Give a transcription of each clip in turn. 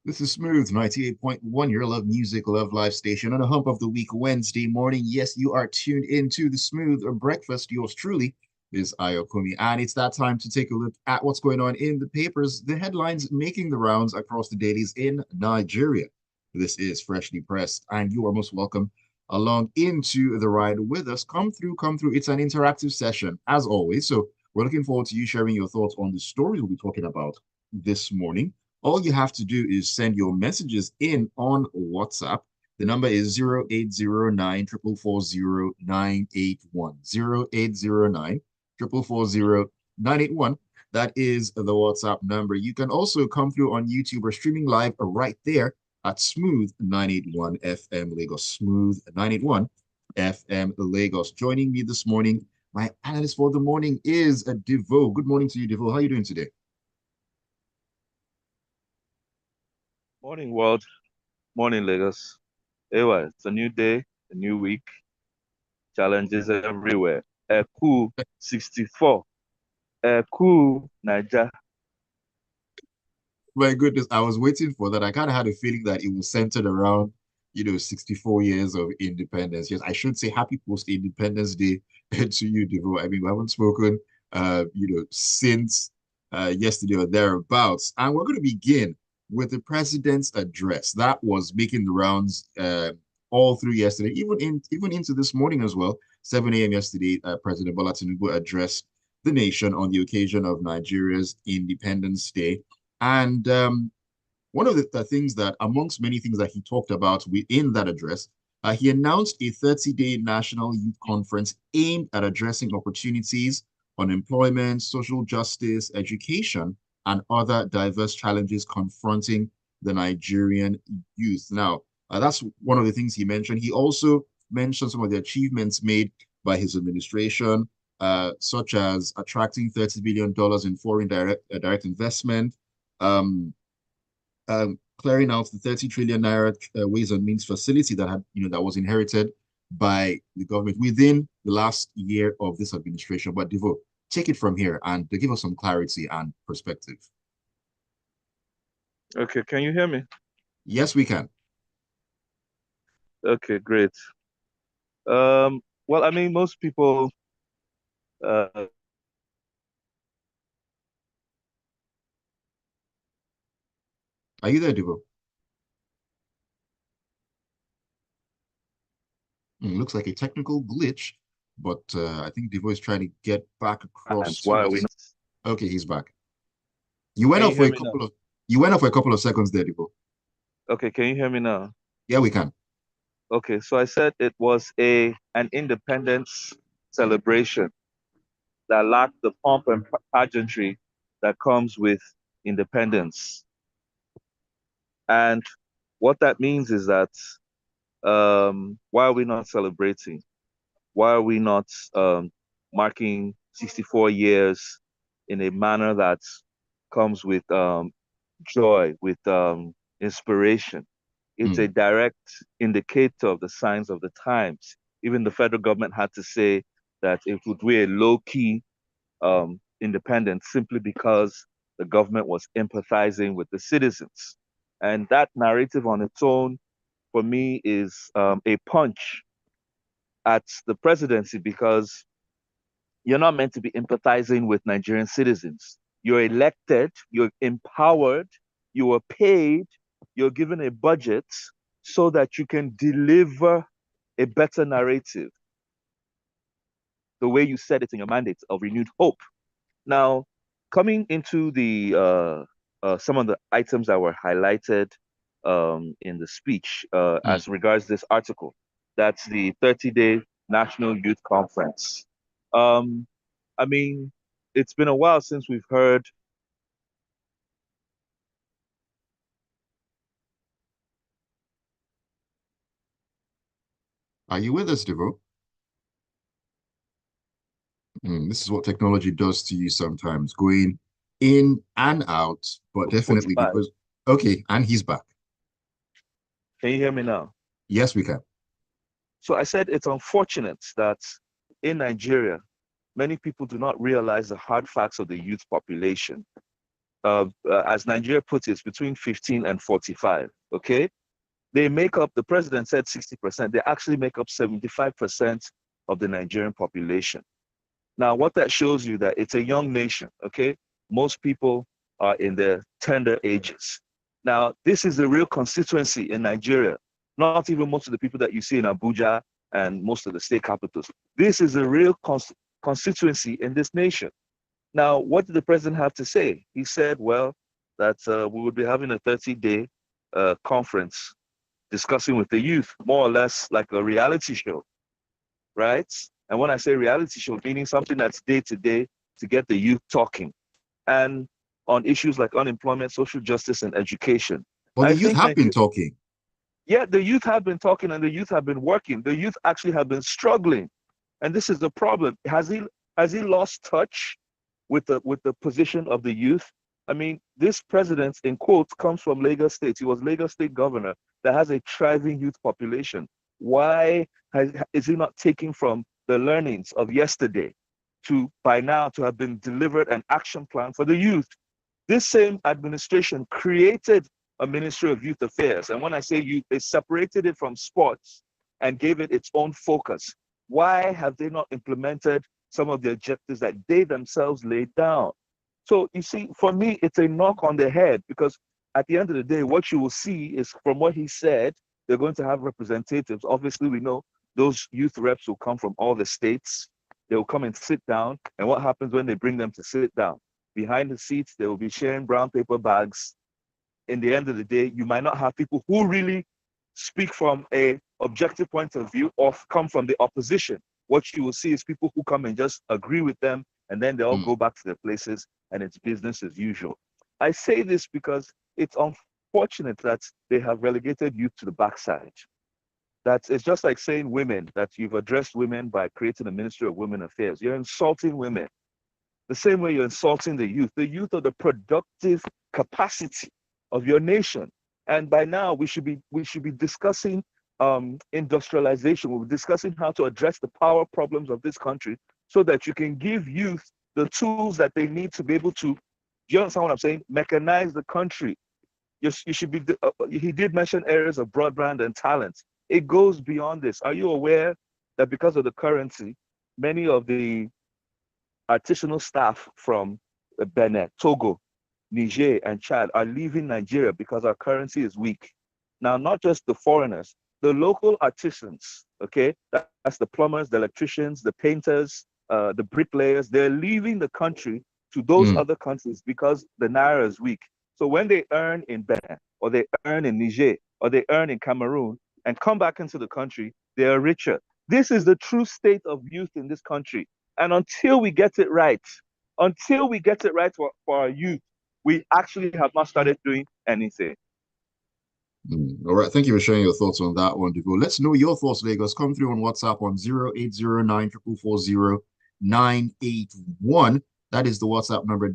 This is Smooth 98.1, your love music, love live station on a hump of the week, Wednesday morning. Yes, you are tuned into the Smooth Breakfast. Yours truly is Ayokunmi. And it's that time to take a look at what's going on in the papers, the headlines making the rounds across the dailies in Nigeria. This is Freshly Pressed, and you are most welcome along into the ride with us. Come through, come through. It's an interactive session, as always. So we're looking forward to you sharing your thoughts on the story we'll be talking about this morning. All you have to do is send your messages in on WhatsApp. The number is 0809 440 981. 0809 440 981. That is the WhatsApp number. You can also come through on YouTube or streaming live right there at Smooth 981 FM Lagos. Smooth 981 FM Lagos. Joining me this morning, my analyst for the morning is Devoe. Good morning to you, Devoe. How are you doing today? Morning, world. Morning, Lagos. Ewa, it's a new day, a new week, challenges everywhere. Eku 64. Eku Naija. My goodness, I was waiting for that. I kind of had a feeling that it was centered around, 64 years of independence. Yes, I should say happy post-Independence Day to you, Devoe. I mean, we haven't spoken, since yesterday or thereabouts. And we're going to begin with the president's address. That was making the rounds all through yesterday, even into this morning as well. 7 a.m. yesterday, President Bola Tinubu addressed the nation on the occasion of Nigeria's Independence Day. And one of the things that, amongst many things that he talked about within that address, he announced a 30-day national youth conference aimed at addressing opportunities, unemployment, social justice, education, and other diverse challenges confronting the Nigerian youth. Now, that's one of the things he mentioned. He also mentioned some of the achievements made by his administration, such as attracting $30 billion in foreign direct investment, um, clearing out the 30 trillion naira ways and means facility that that was inherited by the government within the last year of this administration. But Devoe, take it from here and to give us some clarity and perspective. Okay, can you hear me? Yes, we can. Okay, great. Well, I mean, most people uh, Are you there, Devoe? Looks like a technical glitch, but I think Devoe is trying to get back across and to why are we us. not? Okay, he's back. You went Can you off for hear a me now? couple of you went off for a couple of seconds there, Devoe. Okay, can you hear me now? Yeah, we can. Okay, so I said it was an independence celebration that lacked the pomp and pageantry that comes with independence. And what that means is that why are we not celebrating? Why are we not marking 64 years in a manner that comes with joy, with inspiration? It's a Mm, direct indicator of the signs of the times. Even the federal government had to say that it would be a low-key independence simply because the government was empathizing with the citizens. And that narrative on its own, for me, is a punch at the presidency because you're not meant to be empathizing with Nigerian citizens. You're elected, you're empowered, you are paid, you're given a budget so that you can deliver a better narrative, the way you said it in your mandate of renewed hope. Now, coming into the some of the items that were highlighted in the speech mm. as regards this article, that's the 30-day National Youth Conference. Um, I mean, it's been a while since we've heard. Are you with us, Devoe? This is what technology does to you sometimes, going in and out, but definitely 45. because, okay, and he's back. Can you hear me now? Yes, we can. So I said it's unfortunate that in Nigeria, many people do not realize the hard facts of the youth population. as Nigeria puts it, between 15 and 45. Okay, they make up. The president said 60%. They actually make up 75% of the Nigerian population. Now, what that shows you that it's a young nation. Okay, most people are in their tender ages. Now, this is the real constituency in Nigeria. Not even most of the people that you see in Abuja and most of the state capitals. This is a real constituency in this nation. Now, what did the president have to say? He said, well, that we would be having a 30-day conference discussing with the youth, more or less like a reality show, right? And when I say reality show, meaning something that's day to day to get the youth talking and on issues like unemployment, social justice, and education. But the I youth think have been Nigeria, talking. yeah, the youth have been talking and the youth have been working. The youth actually have been struggling. And this is the problem. Has he lost touch with the position of the youth? I mean, this president, in quotes, comes from Lagos State. He was Lagos State governor that has a thriving youth population. Why is he not taking from the learnings of yesterday to by now to have been delivered an action plan for the youth? This same administration created a Ministry of Youth Affairs. And when I say youth, they separated it from sports and gave it its own focus. Why have they not implemented some of the objectives that they themselves laid down? So you see, for me, it's a knock on the head because at the end of the day, what you will see is from what he said, they're going to have representatives. Obviously, we know those youth reps will come from all the states. They will come and sit down. And what happens when they bring them to sit down? Behind the seats, they will be sharing brown paper bags. In the end of the day, you might not have people who really speak from a objective point of view or come from the opposition. What you will see is people who come and just agree with them, and then they all Mm. go back to their places, and it's business as usual. I say this because it's unfortunate that they have relegated youth to the backside. That it's just like saying women, that you've addressed women by creating a Ministry of Women Affairs. You're insulting women the same way you're insulting the youth of the productive capacity of your nation. And by now we should be discussing industrialization. We'll be discussing how to address the power problems of this country so that you can give youth the tools that they need to be able to, do you understand what I'm saying? Mechanize the country. You should be, he did mention areas of broadband and talent. It goes beyond this. Are you aware that because of the currency, many of the artisanal staff from Benin, Togo, Niger, and Chad are leaving Nigeria because our currency is weak? Now, not just the foreigners, the local artisans, okay? That's the plumbers, the electricians, the painters, the bricklayers. They're leaving the country to those Mm. other countries because the naira is weak. So when they earn in Benin, or they earn in Niger, or they earn in Cameroon, and come back into the country, they are richer. This is the true state of youth in this country. And until we get it right for our youth, we actually have not started doing anything. Mm. All right. Thank you for sharing your thoughts on that one, Devoe. Let's know your thoughts, Lagos. Come through on WhatsApp on 0809 That is the WhatsApp number.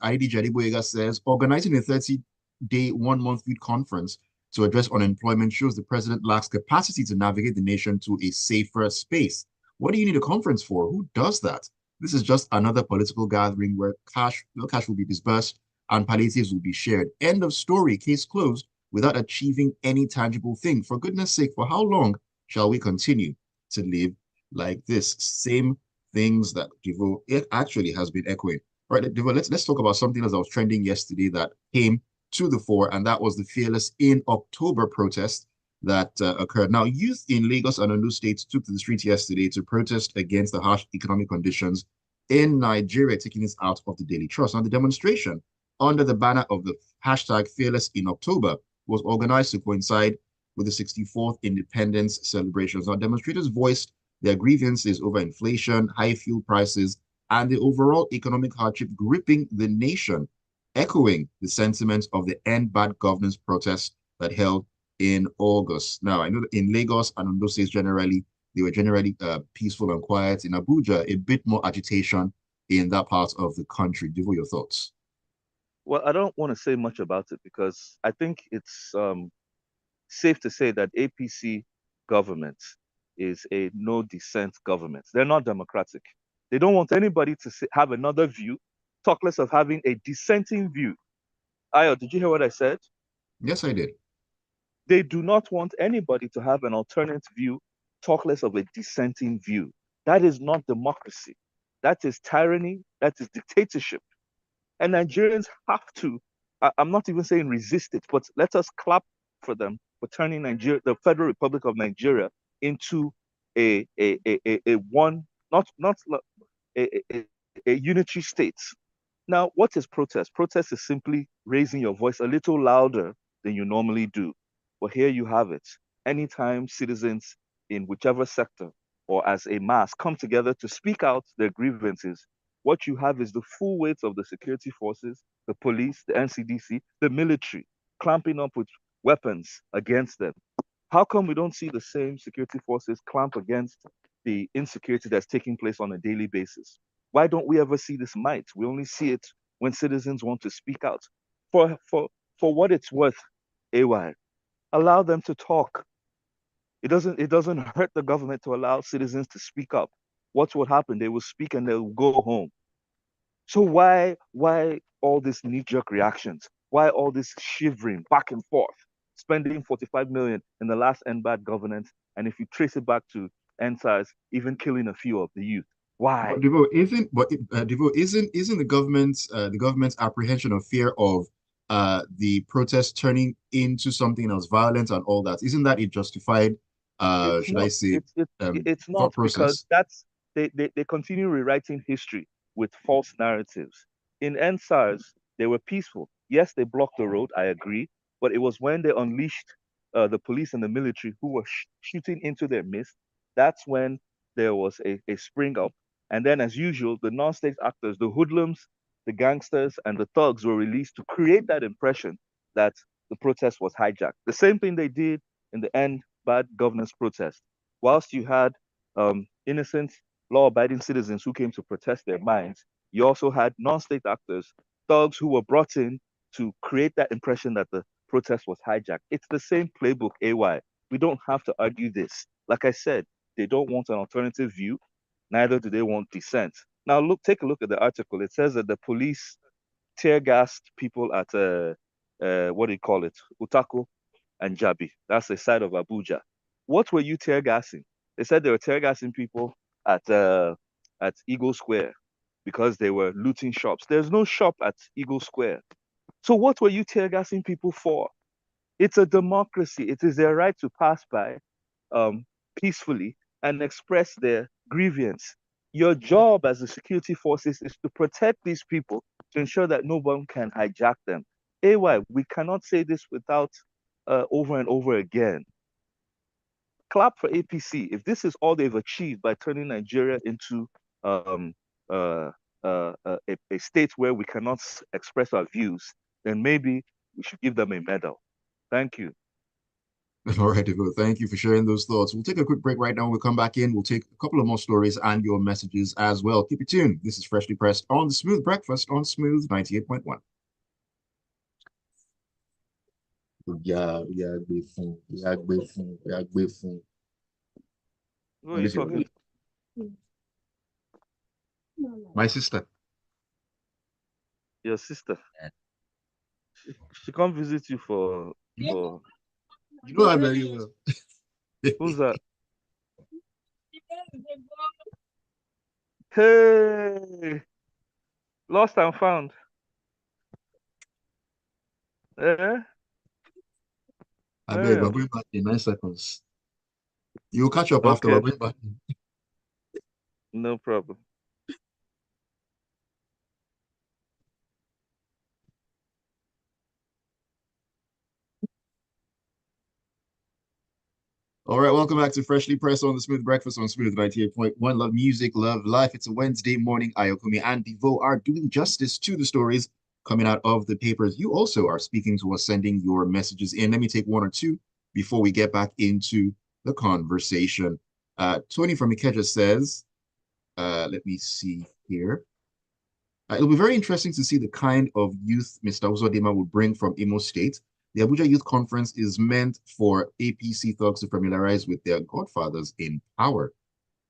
ID Jadiboyega says, organizing a 30-day, 1-month youth conference to address unemployment shows the president lacks capacity to navigate the nation to a safer space. What do you need a conference for? Who does that? This is just another political gathering where no cash will be disbursed and palliatives will be shared. End of story. Case closed without achieving any tangible thing. For goodness sake, for how long shall we continue to live like this? Same things that Devoe it actually has been echoing. All right, Devoe, let's talk about something else that was trending yesterday that came to the fore, and that was the Fearless in October protest that occurred. Now, youth in Lagos and Ondo states took to the streets yesterday to protest against the harsh economic conditions in Nigeria, taking this out of the Daily Trust. Now, the demonstration under the banner of the hashtag Fearless in October was organized to coincide with the 64th independence celebrations. Now, demonstrators voiced their grievances over inflation, high fuel prices, and the overall economic hardship gripping the nation, echoing the sentiments of the End Bad Governance protest that held in August. Now, I know that in Lagos and Ondo states generally, they were generally peaceful and quiet. In Abuja, a bit more agitation in that part of the country. Devoe, your thoughts. Well, I don't want to say much about it because I think it's safe to say that APC government is a no dissent government. They're not democratic. They don't want anybody to have another view, talk less of having a dissenting view. Ayo, did you hear what I said? Yes, I did. They do not want anybody to have an alternate view, talk less of a dissenting view. That is not democracy. That is tyranny. That is dictatorship. And Nigerians have to, I'm not even saying resist it, but let us clap for them for turning Nigeria, the Federal Republic of Nigeria, into a one, not a unitary state. Now, what is protest? Protest is simply raising your voice a little louder than you normally do. But here you have it. Anytime citizens in whichever sector or as a mass come together to speak out their grievances, what you have is the full weight of the security forces, the police, the NCDC, the military, clamping up with weapons against them. How come we don't see the same security forces clamp against the insecurity that's taking place on a daily basis? Why don't we ever see this might? We only see it when citizens want to speak out. For for for what it's worth, AY, allow them to talk. It doesn't hurt the government to allow citizens to speak up. What will happen? They will speak and they'll go home. So why all these knee-jerk reactions? Why all this shivering back and forth? Spending 45 million in the last end bad governance, and if you trace it back to NSAS, even killing a few of the youth. But Why? Devoe, isn't the government's apprehension or fear of the protest turning into something else, violence and all that, isn't that a justified It's should I not. say It's thought not because process? that's they continue rewriting history with false narratives. In NSARS, they were peaceful. Yes, they blocked the road. I agree, but it was when they unleashed the police and the military who were shooting into their midst. That's when there was a spring up. And then, as usual, the non-state actors, the hoodlums, the gangsters, and the thugs were released to create that impression that the protest was hijacked. The same thing they did in the end bad governance protest. Whilst you had innocent, law abiding citizens who came to protest their minds, you also had non state actors, thugs who were brought in to create that impression that the protest was hijacked. It's the same playbook, AY. We don't have to argue this. Like I said, they don't want an alternative view, neither do they want dissent. Now, take a look at the article. It says that the police tear gassed people at what do you call it, Utako and Jabi. That's the side of Abuja. What were you tear gassing? They said they were tear gassing people at Eagle Square because they were looting shops. There's no shop at Eagle Square. So what were you tear gassing people for? It's a democracy. It is their right to pass by um, peacefully and express their grievance. Your job as the security forces is to protect these people to ensure that no one can hijack them. AY, we cannot say this without over and over again. Clap for APC. If this is all they've achieved by turning Nigeria into um, uh, a state where we cannot express our views, then maybe we should give them a medal. Thank you. All right, Devoe, thank you for sharing those thoughts. We'll take a quick break right now. We'll come back in. We'll take a couple of more stories and your messages as well. Keep it tuned. This is Freshly Pressed on the Smooth Breakfast on Smooth 98.1. Yeah, yeah, gbé fún, yeah, gbé fún, yeah, gbé fún. Who are you talking? My sister. Your sister. She come visit you for You know her very well. who's that? Hey, lost and found. Eh? I beg, we're Mariam. going back in 9 seconds. You'll catch up after we're Okay, going back. no problem. All right, welcome back to Freshly Pressed on the Smooth Breakfast on Smooth 98.1. Love music, love life. It's a Wednesday morning. Ayokunmi and Devoe are doing justice to the stories coming out of the papers. You also are speaking to us, sending your messages in. Let me take one or two before we get back into the conversation. Tony from Ikeja says, let me see here. It'll be very interesting to see the kind of youth Mr. Uzodimma will bring from Imo State. The Abuja Youth Conference is meant for APC thugs to familiarize with their godfathers in power.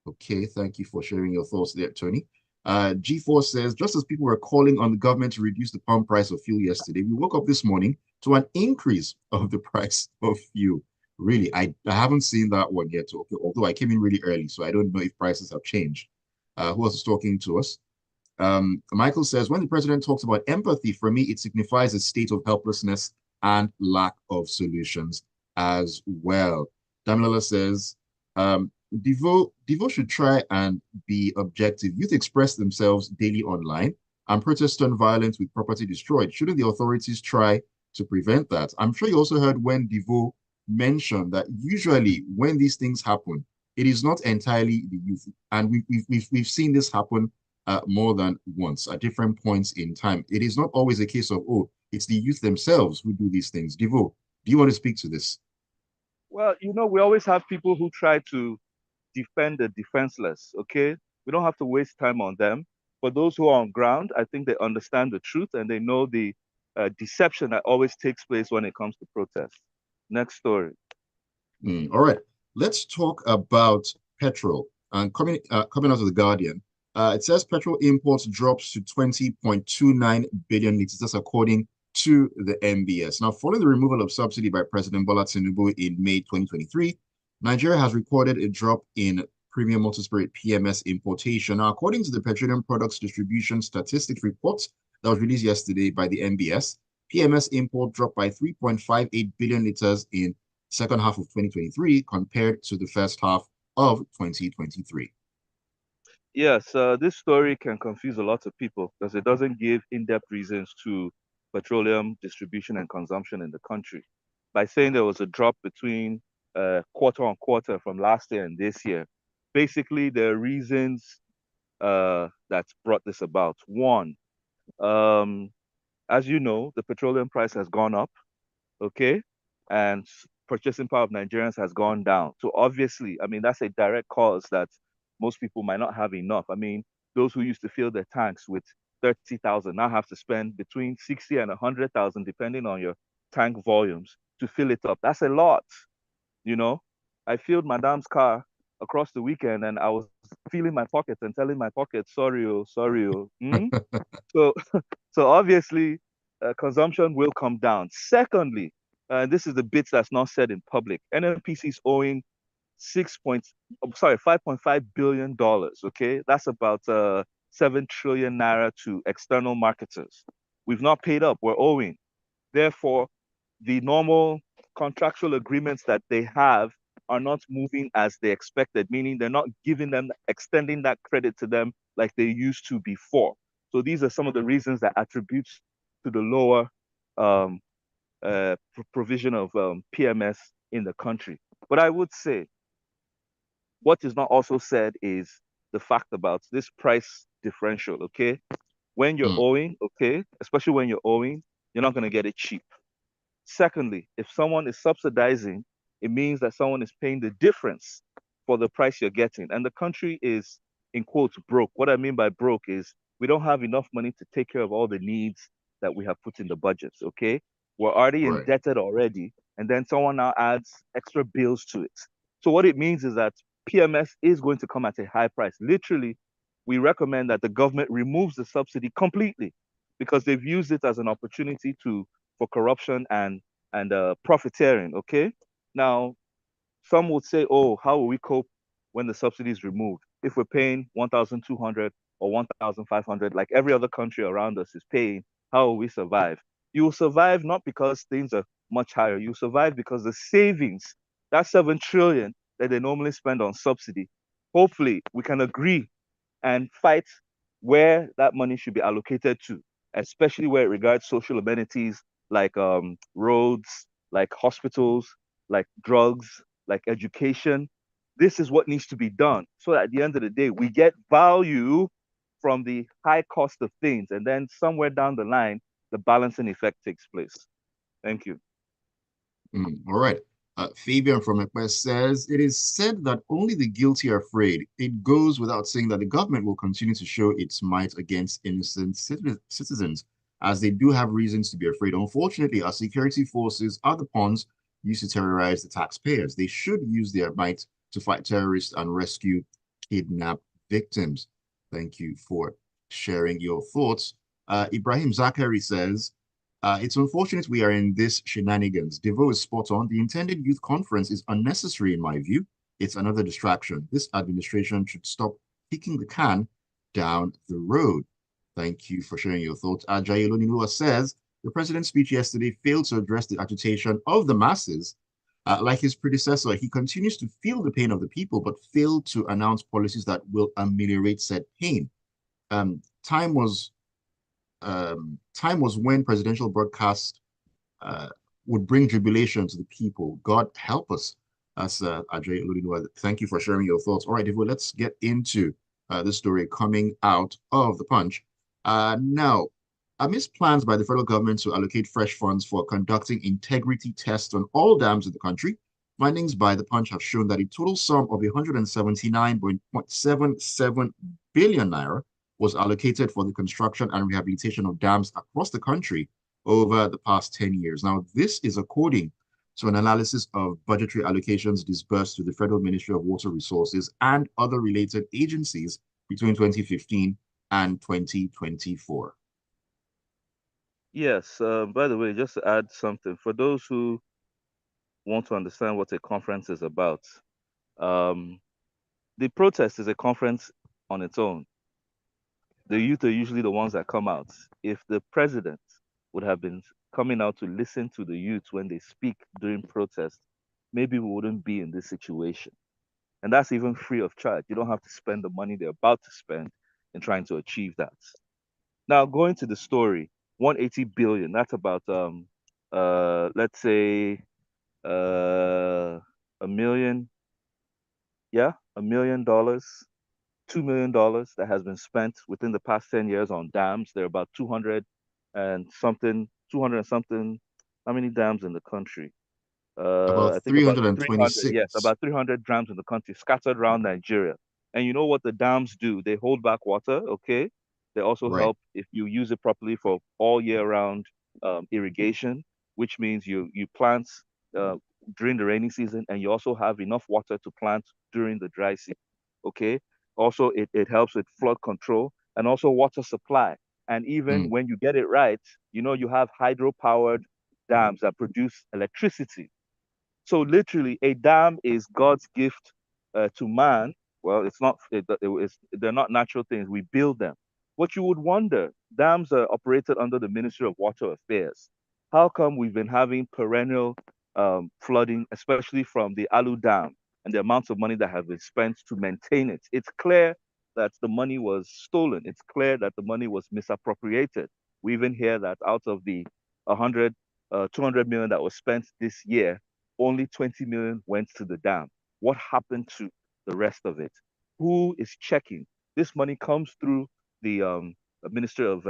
Okay, thank you for sharing your thoughts there, Tony. G4 says, just as people were calling on the government to reduce the pump price of fuel yesterday, we woke up this morning to an increase of the price of fuel. Really, I haven't seen that one yet, okay, although I came in really early, so I don't know if prices have changed. Who else is talking to us? Michael says, when the president talks about empathy, for me, it signifies a state of helplessness and lack of solutions as well. Damilola says, Devoe should try and be objective. Youth express themselves daily online and protest on violence with property destroyed. Shouldn't the authorities try to prevent that? I'm sure you also heard when Devoe mentioned that usually when these things happen, it is not entirely the youth. And we've seen this happen more than once at different points in time. It is not always a case of, oh, it's the youth themselves who do these things. Devoe, do you want to speak to this? Well, we always have people who try to defend the defenseless, okay? We don't have to waste time on them. For those who are on ground, I think they understand the truth and they know the deception that always takes place when it comes to protests. Next story. All right, let's talk about petrol. And coming out of the Guardian, it says petrol imports drops to 20.29 billion liters. That's according to the MBS. Now, following the removal of subsidy by President Bola Tinubu in May 2023, Nigeria has recorded a drop in premium multispirit PMS importation. Now, according to the Petroleum Products Distribution Statistics Report that was released yesterday by the MBS, PMS import dropped by 3.58 billion liters in second half of 2023 compared to the first half of 2023. Yes, this story can confuse a lot of people because it doesn't give in-depth reasons to petroleum distribution and consumption in the country. By saying there was a drop between quarter on quarter from last year and this year, basically there are reasons that brought this about. One, um, as you know, the petroleum price has gone up, okay? And purchasing power of Nigerians has gone down. So obviously, I mean, that's a direct cause that most people might not have enough. I mean, those who used to fill their tanks with 30,000 now have to spend between 60 and 100,000, depending on your tank volumes, to fill it up. That's a lot, you know. I filled Madame's car across the weekend and I was feeling my pockets and telling my pockets, sorry, oh, sorry, oh. So, so obviously, consumption will come down. Secondly, this is the bits that's not said in public. NNPC is owing 5.5 billion dollars. Okay, that's about 7 trillion naira to external marketers. We've not paid up. We're owing. Therefore, the normal contractual agreements that they have are not moving as they expected, meaning they're not extending that credit to them like they used to before. So these are some of the reasons that attributes to the lower um, provision of PMS in the country. But I would say what is not also said is the fact about this price differential. Okay, when you're Mm, owing, okay, especially when you're owing, you're not going to get it cheap. Secondly, if someone is subsidizing, it means that someone is paying the difference for the price you're getting. And the country is, in quotes, broke. What I mean by broke is we don't have enough money to take care of all the needs that we have put in the budgets, okay? We're already right. indebted already, and then someone now adds extra bills to it. So what it means is that PMS is going to come at a high price. Literally, we recommend that the government removes the subsidy completely because they've used it as an opportunity to for corruption and profiteering. Okay, now some would say, "Oh, how will we cope when the subsidy is removed? If we're paying 1,200 or 1,500, like every other country around us is paying, how will we survive?" You will survive not because things are much higher. You survive because the savings, that 7 trillion that they normally spend on subsidy, hopefully we can agree and fight where that money should be allocated to, especially where it regards social amenities like roads, like hospitals, like drugs, like education. This is what needs to be done. So at the end of the day, we get value from the high cost of things. And then somewhere down the line, the balancing effect takes place. Thank you. All right. Fabian from Ekpe says, it is said that only the guilty are afraid. It goes without saying that the government will continue to show its might against innocent citizens, as they do have reasons to be afraid. Unfortunately, our security forces are the pawns used to terrorize the taxpayers. They should use their might to fight terrorists and rescue kidnapped victims. Thank you for sharing your thoughts. Ibrahim Zachary says, it's unfortunate we are in this shenanigans. Devoe is spot on. The intended youth conference is unnecessary in my view. It's another distraction. This administration should stop kicking the can down the road. Thank you for sharing your thoughts. Ajayi Loninua says, the president's speech yesterday failed to address the agitation of the masses. Like his predecessor, he continues to feel the pain of the people, but failed to announce policies that will ameliorate said pain. Um, time was time was when presidential broadcast uh, would bring jubilation to the people. God help us. That's Ajay Oludinwa. Thank you for sharing your thoughts. All right, Devoe, let's get into the story coming out of the Punch. Now, amidst plans by the federal government to allocate fresh funds for conducting integrity tests on all dams in the country, findings by the Punch have shown that a total sum of 179.77 billion naira was allocated for the construction and rehabilitation of dams across the country over the past 10 years. Now, this is according to an analysis of budgetary allocations disbursed to the Federal Ministry of Water Resources and other related agencies between 2015 and 2024. Yes, by the way, just to add something, for those who want to understand what a conference is about, um, the protest is a conference on its own. The youth are usually the ones that come out. If the president would have been coming out to listen to the youth when they speak during protest, maybe we wouldn't be in this situation. And that's even free of charge. You don't have to spend the money they're about to spend in trying to achieve that. Now, going to the story, 180 billion, that's about let's say a million, yeah, $1 million, $2 million that has been spent within the past 10 years on dams. There are about 200 and something. How many dams in the country? About I think about 300. Yes, 326. about 300 dams in the country scattered around Nigeria. And you know what the dams do? They hold back water, okay? They also Right. help if you use it properly for all year round irrigation, which means you plant uh, during the rainy season and you also have enough water to plant during the dry season, okay? Also, it helps with flood control and also water supply. And even Mm, when you get it right, you have hydro-powered dams that produce electricity. So literally, a dam is God's gift to man. Well, it's not. They're not natural things. We build them. What you would wonder, dams are operated under the Ministry of Water Affairs. How come we've been having perennial flooding, especially from the Alu Dam, and the amounts of money that have been spent to maintain it? It's clear that the money was stolen. It's clear that the money was misappropriated. We even hear that out of the 100, 200 million that was spent this year, only 20 million went to the dam. What happened to the rest of it? Who is checking? This money comes through the Ministry of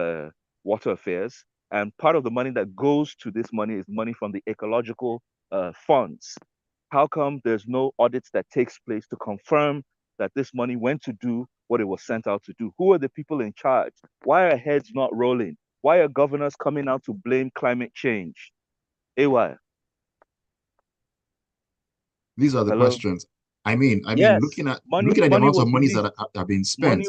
Water Affairs, and part of the money that goes to this money is money from the ecological funds. How come there's no audits that takes place to confirm that this money went to do what it was sent out to do? Who are the people in charge? Why are heads not rolling? Why are governors coming out to blame climate change? AY, these are the hello? questions. I mean, Yes, looking at money looking at the money amount of was monies released. that are being spent.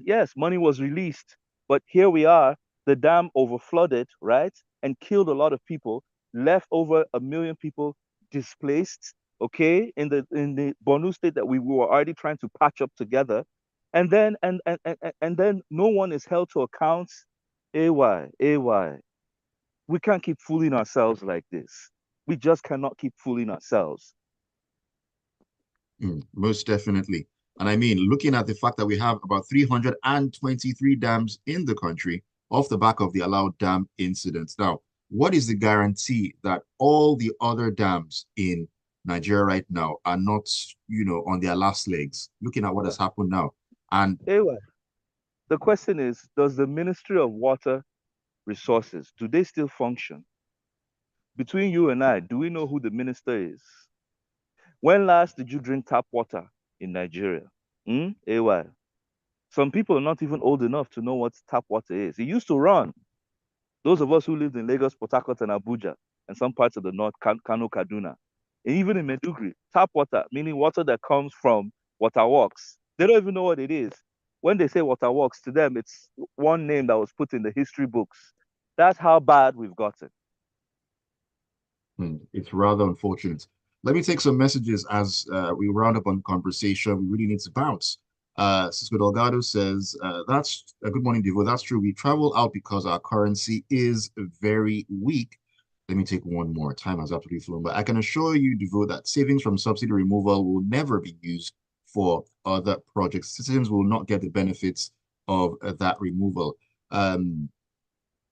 Yes, money was released. But here we are, the dam overflooded, right? And killed a lot of people, left over 1 million people displaced, okay, in the Borno state that we were already trying to patch up together. And then no one is held to account. AY. We can't keep fooling ourselves like this. We just cannot keep fooling ourselves. Most definitely. And I mean, looking at the fact that we have about 323 dams in the country off the back of the allowed dam incidents. Now, what is the guarantee that all the other dams in Nigeria right now are not, on their last legs, looking at what has happened now? And AY. The question is, does the Ministry of Water Resources, do they still function? Between you and I, do we know who the minister is? When last did you drink tap water in Nigeria? AY. Some people are not even old enough to know what tap water is. It used to run. Those of us who lived in Lagos, Port Harcourt, and Abuja, and some parts of the north, Kano, Kaduna, and even in Meduguri, tap water, meaning water that comes from water works. They don't even know what it is. when they say water works, to them, it's one name that was put in the history books. That's how bad we've gotten. It's rather unfortunate. Let me take some messages as we round up on conversation. We really need to bounce. Cisco Delgado says, that's a good morning, Devo. That's true. We travel out because our currency is very weak. Let me take one more. Time has absolutely flown. But I can assure you, Devo, that savings from subsidy removal will never be used for other projects. Citizens will not get the benefits of that removal. Um,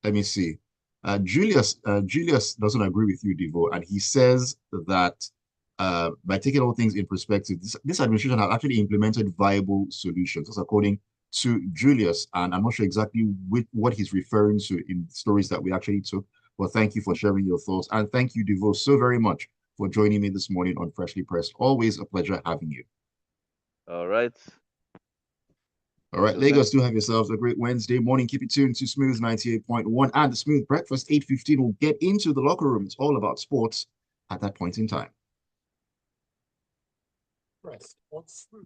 Let me see. Julius doesn't agree with you, Devo, and he says that by taking all things in perspective, this administration has actually implemented viable solutions. That's according to Julius, and I'm not sure exactly what he's referring to in stories that we actually took. But thank you for sharing your thoughts, and thank you, Devo, so very much for joining me this morning on Freshly Pressed. Always a pleasure having you. All right. All right, Till next. Lagos, do have yourselves a great Wednesday morning. Keep it tuned to Smooth 98.1 and the Smooth Breakfast 8:15. We'll get into the locker room. It's all about sports at that point in time. Pressed on Smooth.